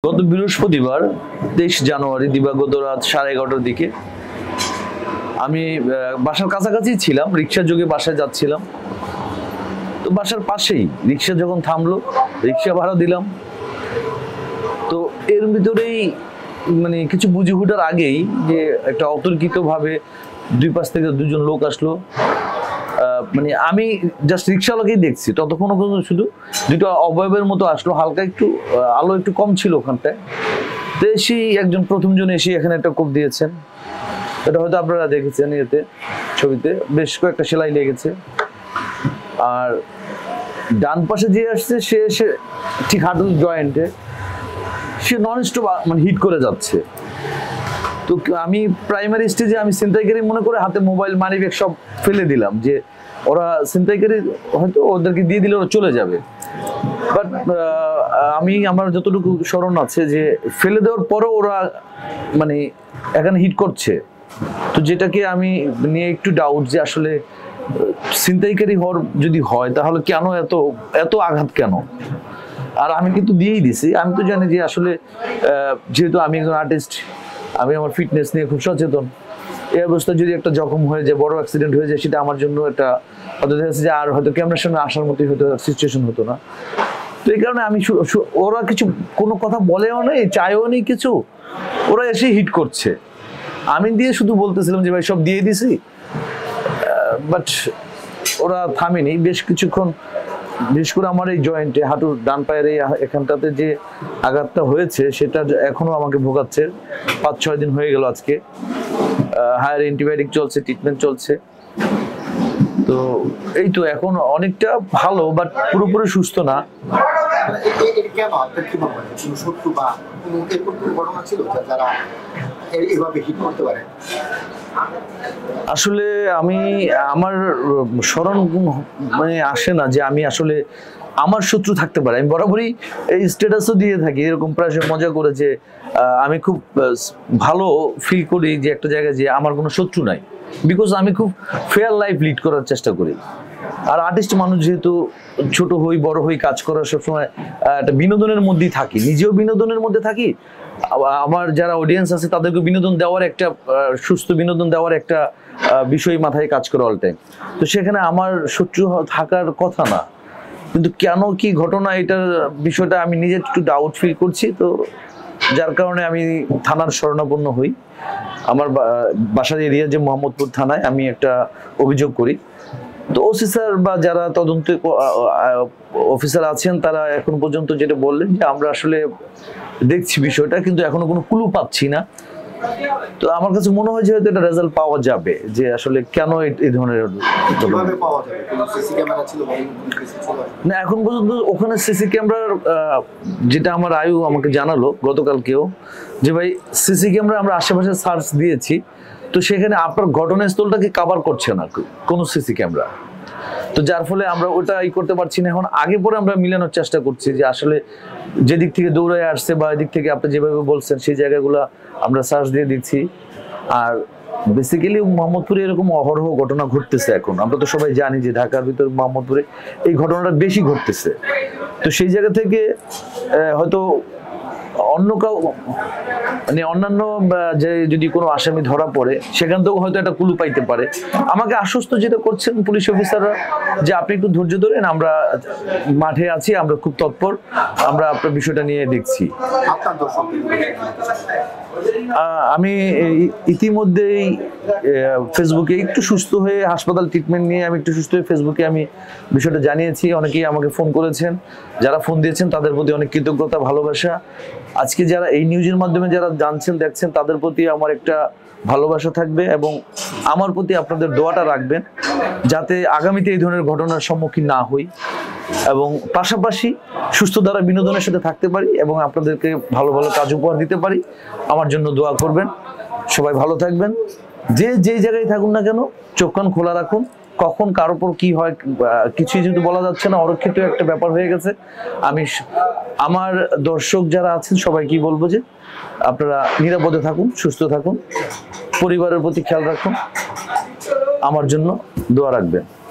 গত বৃহস্পতিবার 23 জানুয়ারি দিবাগত রাত 11:30টার দিকে আমি বাসার কাছাকাছি ছিলাম, রিক্সা যোগে বাসায় যাচ্ছিলাম। তো বাসার পাশেই রিক্সা যখন থামলো, রিক্সা ভাড়া দিলাম। তো এর ভিতরেই মানে কিছু বুঝে ওঠার আগেই যে একটা অতর্কিত ভাবে দুই পাশ থেকে দুজন লোক আসলো। মানে আমি জাস্ট রিক্সাওয়ালাকেই দেখছি, ততক্ষণ শুধু দুটো অবয়বের মতো আসলো, হালকা একটু আলো একটু কম ছিল ওখানটায়। তো এসেই একজন প্রথমজন এসে এখানে একটা কোপ দিয়েছেন, এটা হয়তো আপনারা দেখেছেন এতে ছবিতে, বেশ কয়েকটা সেলাই লেগেছে। আর ডান পাশে যে আসছে সে এসে ঠিক হাঁটুর জয়েন্টে সে নন স্টপ মানে হিট করে যাচ্ছে। তো আমি প্রাইমারি স্টেজে আমি ছিনতাইকারী মনে করে হাতে মোবাইল মানিব্যাগ সব ফেলে দিলাম, যে ওরা ছিনতাইকারী হয়তো ওদেরকে দিয়ে দিলে ওরা চলে যাবে। বাট আমার যতটুকু স্মরণ আছে যে ফেলে দেওয়ার পরেও ওরা মানে এখানে হিট করছে। তো যেটাকে আমি নিয়ে একটু ডাউট যে আসলে ছিনতাইকারী হওয়ার যদি হয় তাহলে কেন এত এত আঘাত কেন। আর আমি কিন্তু দিয়েই দিছি, আমি তো জানি যে আসলে যেহেতু আমি একজন আর্টিস্ট, আমি আমার ফিটনেস নিয়ে খুব সচেতন। এই অবস্থায় যদি একটা জখম হয়ে যায়, বড় অ্যাক্সিডেন্ট হয়ে যায়, সেটা আমার জন্য একটা হয়তো দেখা যাচ্ছে যে আর হয়তো ক্যামেরার সামনে আসার মতোই হয়তো সিচুয়েশন হতো না। তো এই কারণে আমি ওরা কিছু কোনো কথা বলেও নেই, চায়ও নেই কিছু, ওরা এসে হিট করছে। আমি দিয়ে শুধু বলতেছিলাম যে ভাই সব দিয়ে দিছি, বাট ওরা থামেনি বেশ কিছুক্ষণ। বিশেষ করে আমার এই জয়েন্টে, হাঁটুর ডান পায়ের এই এখানটাতে যে আঘাতটা হয়েছে সেটা এখনো আমাকে ভোগাচ্ছে। 5-6 দিন হয়ে গেল আজকে। হায়ার অ্যান্টিবায়োটিক চলছে, ট্রিটমেন্ট চলছে। তো এই তো এখন অনেকটা ভালো, বাট পুরোপুরি সুস্থ না। আসলে আমার স্মরণ মানে আসে না যে আমি আসলে আমার শত্রু থাকতে পারে। আমি বরাবরই এই স্ট্যাটাসও দিয়ে থাকি এরকম প্রায় মজা করে যে আমি খুব ভালো ফিল করি যে একটা জায়গায় যে আমার কোনো শত্রু নাই, বিকজ আমি খুব ফেয়ার লাইফ লিড করার চেষ্টা করি। আর আর্টিস্ট মানুষ যেহেতু ছোট হই বড় হই কাজ করার সবসময় একটা বিনোদনের মধ্যেই থাকি, নিজেও বিনোদনের মধ্যে থাকি, আমার যারা অডিয়েন্স আছে তাদেরকে বিনোদন দেওয়ার একটা সুস্থ বিনোদন দেওয়ার একটা বিষয় মাথায় কাজ করে অল টাইম। তো সেখানে আমার শত্রু থাকার কথা না, কিন্তু কেন কি ঘটনা এটার বিষয়টা আমি নিজে একটু ডাউট ফিল করছি। তো যার কারণে আমি থানার শরণাপন্ন হই। আমার বাসার এরিয়া যে মোহাম্মদপুর থানায় আমি একটা অভিযোগ করি। তো ওসি স্যার বা যারা তদন্ত অফিসার আছেন তারা এখন পর্যন্ত যেটা বললেন যে আমরা আসলে দেখছি বিষয়টা, কিন্তু এখনো কোনো ক্লু পাচ্ছি না। তো আমার কাছে মনে হয় যে হয়তো এটা রেজাল্ট পাওয়া যাবে যে আসলে কেন এই ধরনের না। এখন পর্যন্ত ওখানে সিসি ক্যামেরার যেটা আমার আয়ু আমাকে জানালো গতকালকেও যে ভাই সিসি ক্যামেরা আমরা আশেপাশে সার্চ দিয়েছি, তো সেখানে আপনার ঘটনাস্থলটাকে কভার করছে না কোনো সিসি ক্যামেরা। তো যার ফলে আমরা ওটা করতে পারছি না। এখন আগে পরে আমরা মিলানোর চেষ্টা করছি যে আসলে যেদিক থেকে দৌড়ায় আসছে বা এদিক থেকে আপনি যেভাবে বলছেন সেই জায়গাগুলো আমরা সার্চ দিয়ে দিচ্ছি। আর বেসিক্যালি মোহাম্মদপুরে এরকম অহরহ ঘটনা ঘটতেছে এখন। আমরা তো সবাই জানি যে ঢাকার ভিতর মোহাম্মদপুরে এই ঘটনাটা বেশি ঘটতেছে। তো সেই জায়গা থেকে হয়তো অন্য কাউ মানে অন্যান্য যে যদি কোনো আসামি ধরা পড়ে সেখান থেকেও হয়তো একটা ক্লু পাইতে পারে। আমাকে আশ্বস্ত যেটা করছেন পুলিশ অফিসাররা যে আপনি একটু ধৈর্য ধরেন, আমরা মাঠে আছি, আমরা খুব তৎপর, আমরা আপনার বিষয়টা নিয়ে দেখছি। আমি ইতিমধ্যেই ফেসবুকে একটু সুস্থ হয়ে হাসপাতাল ট্রিটমেন্ট নিয়ে আমি একটু সুস্থ হয়ে ফেসবুকে আমি বিষয়টা জানিয়েছি। অনেকেই আমাকে ফোন করেছেন, যারা ফোন দিয়েছেন তাদের প্রতি অনেক কৃতজ্ঞতা, ভালোবাসা। আজকে যারা এই নিউজের মাধ্যমে যারা জানছেন দেখছেন তাদের প্রতি আমার একটা ভালোবাসা থাকবে, এবং আমার প্রতি আপনাদের দোয়াটা রাখবেন যাতে আগামীতে এই ধরনের ঘটনার সম্মুখীন না হই, এবং পাশাপাশি সুস্থ দ্বারা বিনোদনের সাথে থাকতে পারি এবং আপনাদেরকে ভালো ভালো কাজ উপহার দিতে পারি। আমার জন্য দোয়া করবেন। সবাই ভালো থাকবেন, যেই জায়গায় থাকুন না কেন চোখ কান খোলা রাখুন। কখন কার উপর কি হয় কিছুই যদি বলা যাচ্ছে না, অরক্ষিত একটা ব্যাপার হয়ে গেছে। আমি আমার দর্শক যারা আছেন সবাইকে বলবো যে আপনারা নিরাপদে থাকুন, সুস্থ থাকুন, পরিবারের প্রতি খেয়াল রাখুন, আমার জন্য দোয়া রাখবেন।